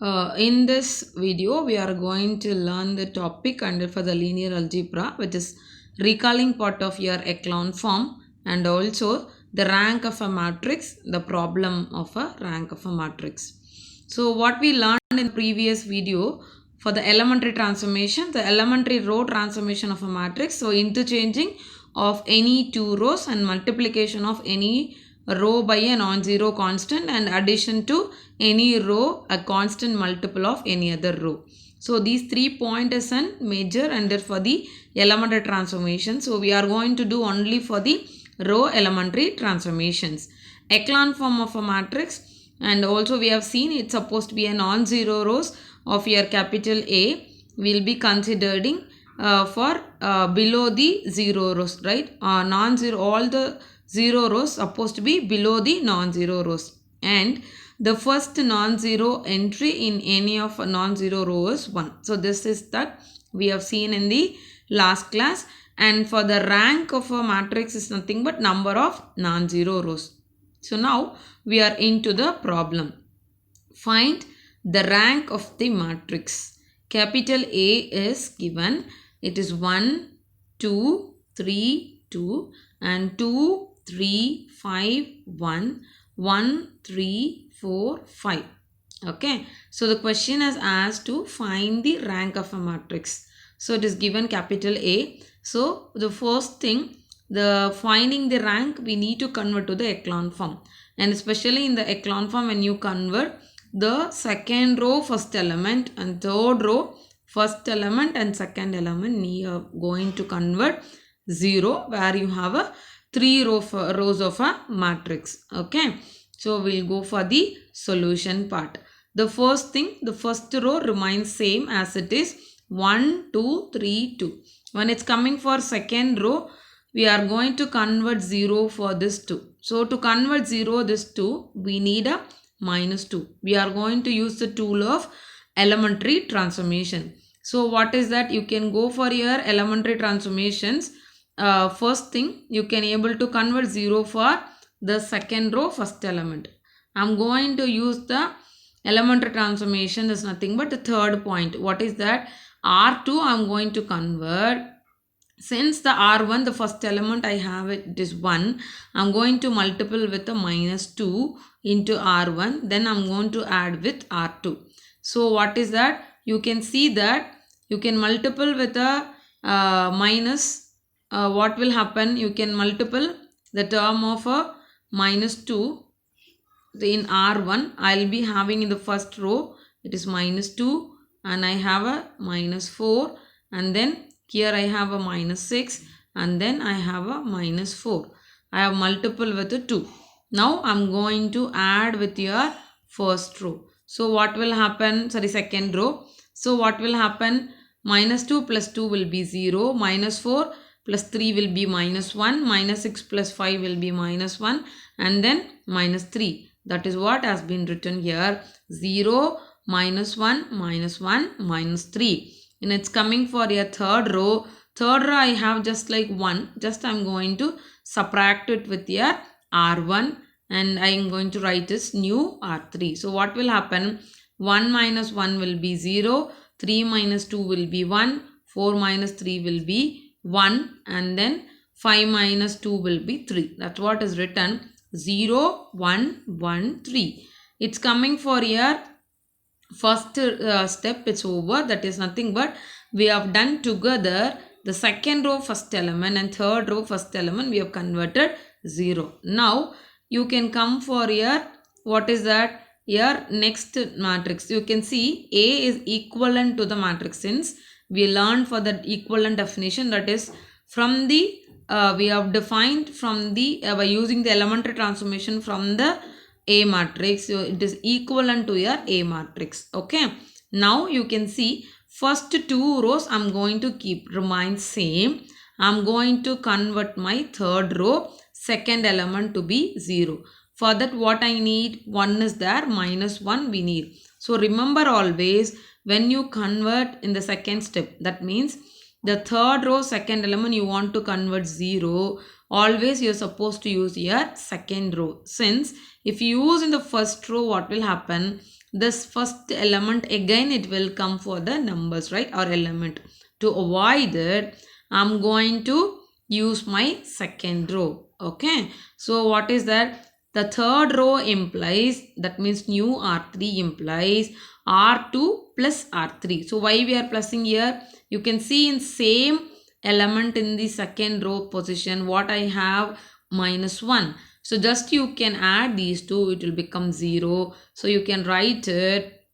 In this video, we are going to learn the topic under for the linear algebra, which is recalling part of your echelon form and also the rank of a matrix, the problem of a rank of a matrix. So what we learned in the previous video for the elementary transformation, the elementary row transformation of a matrix, so interchanging of any two rows and multiplication of any row by a non-zero constant and addition to any row a constant multiple of any other row. So these 3 points is a major and for the elementary transformation. So we are going to do only for the row elementary transformations. Echelon form of a matrix, and also we have seen it's supposed to be a non-zero rows of your capital A will be considering for below the zero rows, right? Non-zero, all the zero rows supposed to be below the non-zero rows, and the first non-zero entry in any of a non-zero row is 1. So this is that we have seen in the last class, and for the rank of a matrix is nothing but number of non-zero rows. So now we are into the problem. Find the rank of the matrix. Capital A is given. It is 1, 2, 3, 2 and 2, 3, 5, 1, 1, 3, 4, 5. Okay. So the question is asked to find the rank of a matrix. So it is given capital A. So the first thing, the finding the rank, we need to convert to the echelon form. And especially in the echelon form, when you convert the second row first element and third row first element and second element, you are going to convert 0 where you have a 3 rows of a matrix. Okay. So we'll go for the solution part. The first thing, the first row remains same as it is 1, 2, 3, 2. When it's coming for second row, we are going to convert 0 for this 2. So to convert 0 this 2, we need a minus 2. We are going to use the tool of elementary transformation. So what is that? You can go for your elementary transformations. First thing, you can able to convert 0 for the second row first element. I'm going to use the elementary transformation is nothing but the third point. What is that? R2 I'm going to convert. Since the R1, the first element I have it is 1, I'm going to multiple with a minus 2 into R1. Then I'm going to add with R2. So what is that? You can see that you can multiple with a minus. What will happen? You can multiple the term of a minus 2 in R1. I'll be having in the first row it is minus 2 and I have a minus 4, and then here I have a minus 6 and then I have a minus 4. I have multiple with a 2. Now I'm going to add with your first row. So what will happen? Sorry, second row. So what will happen? Minus 2 plus 2 will be 0. Minus 4 plus 3 will be minus 1. Minus 6 plus 5 will be minus 1. And then minus 3. That is what has been written here. 0, minus 1, minus 1, minus 3. And it's coming for a third row. Third row I have just like 1. Just I'm going to subtract it with your R1 and I am going to write this new R3. So what will happen? 1 minus 1 will be 0. 3 minus 2 will be 1. 4 minus 3 will be 1. And then 5 minus 2 will be 3. That's what is written. 0, 1, 1, 3. It's coming for your first step. It's over. That is nothing but we have done together the second row first element and third row first element. We have converted 0. Now you can come for your, what is that? Your next matrix. You can see A is equivalent to the matrix, since we learned for the equivalent definition, that is from the we have defined from the by using the elementary transformation from the A matrix. So it is equivalent to your A matrix. Okay. Now you can see first two rows I'm going to keep remain same. I'm going to convert my third row second element to be 0. For that what I need? 1 is there, minus 1 we need. So remember always when you convert in the second step, that means the third row second element you want to convert 0, always you're supposed to use your second row. Since if you use in the first row, what will happen? this first element again it will come for the numbers, right, or element. To avoid it, I'm going to use my second row. Okay, so what is that? The third row implies, that means new R3 implies R2 plus R3. So why we are plusing here? You can see in same element in the second row position what I have, -1. So just you can add these two, it will become 0. So you can write it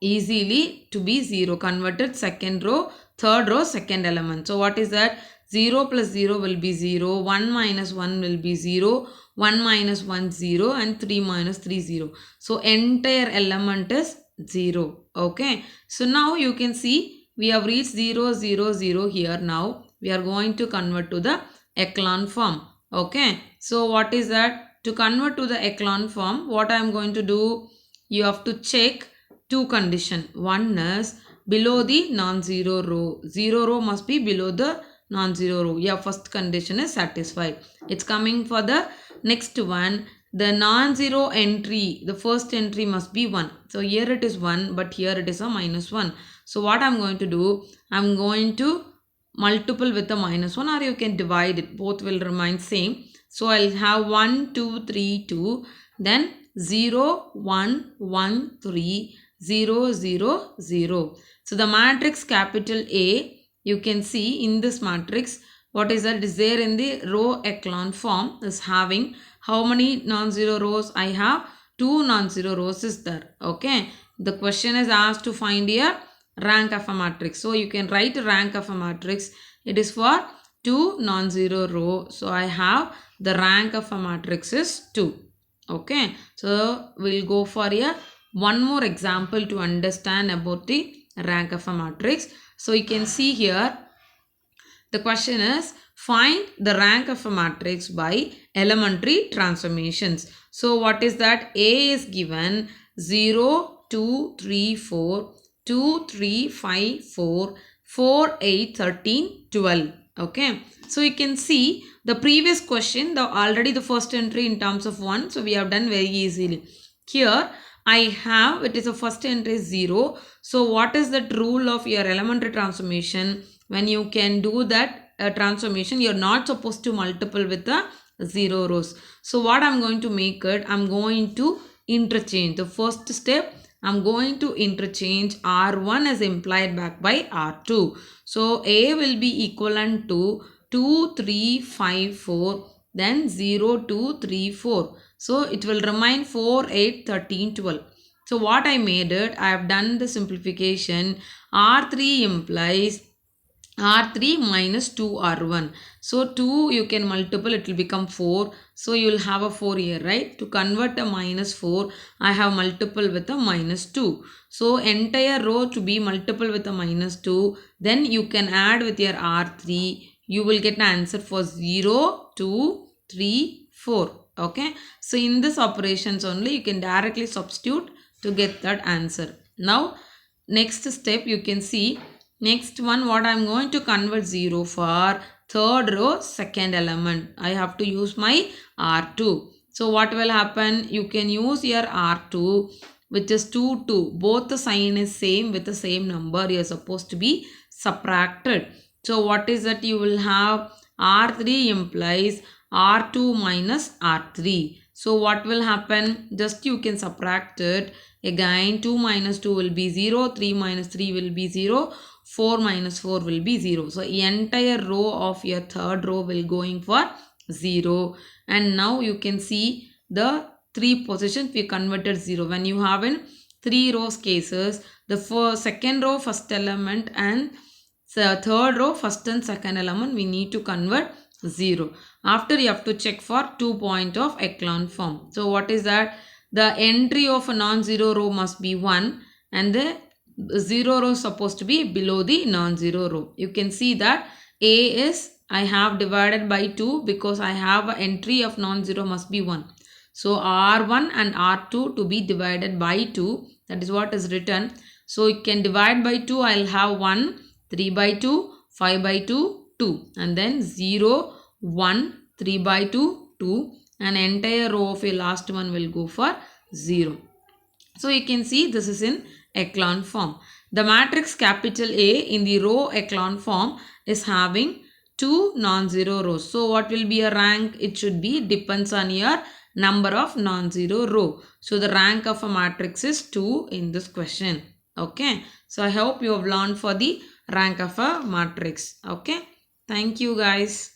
easily to be 0. Converted second row, third row, second element. So what is that? 0 plus 0 will be 0. 1 minus 1 will be 0. 1 minus 1 0 and 3 minus 3 0. So entire element is 0. Okay. So now you can see we have reached 0 0 0 here. Now we are going to convert to the echelon form. Okay. So what is that? To convert to the echelon form, what I am going to do? You have to check two condition. One is below the non-zero row. Zero row must be below the non-zero row. Yeah, first condition is satisfied. It's coming for the next one. The non-zero entry, the first entry must be 1. So here it is 1, but here it is a -1. So what I'm going to do? I'm going to multiple with a -1, or you can divide it. Both will remain same. So I'll have 1, 2, 3, 2. Then 0, 1, 1, 3, 0, 0, 0. So the matrix capital A, you can see in this matrix, what is that? Is there in the row echelon form is having how many non-zero rows? I have 2 non-zero rows is there. Okay. The question is asked to find here rank of a matrix. So you can write rank of a matrix. It is for 2 non-zero row. So I have the rank of a matrix is 2. Okay. So we'll go for a one more example to understand about the rank of a matrix. So you can see here the question is find the rank of a matrix by elementary transformations. So what is that? A is given 0, 2, 3, 4, 2, 3, 5, 4, 4, 8, 13, 12. Okay. So you can see the previous question, already the first entry in terms of 1. So we have done very easily. Here I have, it is a first entry 0. So what is that rule of your elementary transformation? When you can do that transformation, you're not supposed to multiple with the 0 rows. So what I'm going to make it, I'm going to interchange. The first step, I'm going to interchange R1 as implied back by R2. So A will be equivalent to 2, 3, 5, 4, then 0, 2, 3, 4. So it will remain 4, 8, 13, 12. So what I made it, I have done the simplification. R3 implies R3 minus 2R1. So 2 you can multiple, it will become 4. So you will have a 4 here, right? To convert a -4, I have multiple with a -2. So entire row to be multiple with a -2. Then you can add with your R3. You will get an answer for 0, 2, 3, 4. Okay. So in this operations only you can directly substitute to get that answer. Now next step you can see. Next one, what I am going to convert 0 for third row second element. I have to use my R2. So what will happen? You can use your R2 which is 2 2. Both the sign is same with the same number. You are supposed to be subtracted. So what is that? You will have R3 implies R2 minus R3. So what will happen? Just you can subtract it. Again 2 minus 2 will be 0. 3 minus 3 will be 0. 4 minus 4 will be 0. So entire row of your third row will going for 0. And now you can see the 3 positions we converted 0. When you have in 3 rows cases, the second row first element and the third row first and second element we need to convert 0. After you have to check for 2 point of echelon form. So what is that? The entry of a non-zero row must be 1 and the 0 row is supposed to be below the non-zero row. You can see that A is I have divided by 2 because I have an entry of non-zero must be 1. So R1 and R2 to be divided by 2. That is what is written. So you can divide by 2. I'll have 1, 3 by 2, 5 by 2, 2. And then 0, 1, 3 by 2, 2. And entire row of your last one will go for 0. So you can see this is in echelon form. The matrix capital A in the row echelon form is having two non-zero rows. So what will be a rank? It should be depends on your number of non-zero row. So the rank of a matrix is 2 in this question. Okay. So I hope you have learned for the rank of a matrix. Okay. Thank you guys.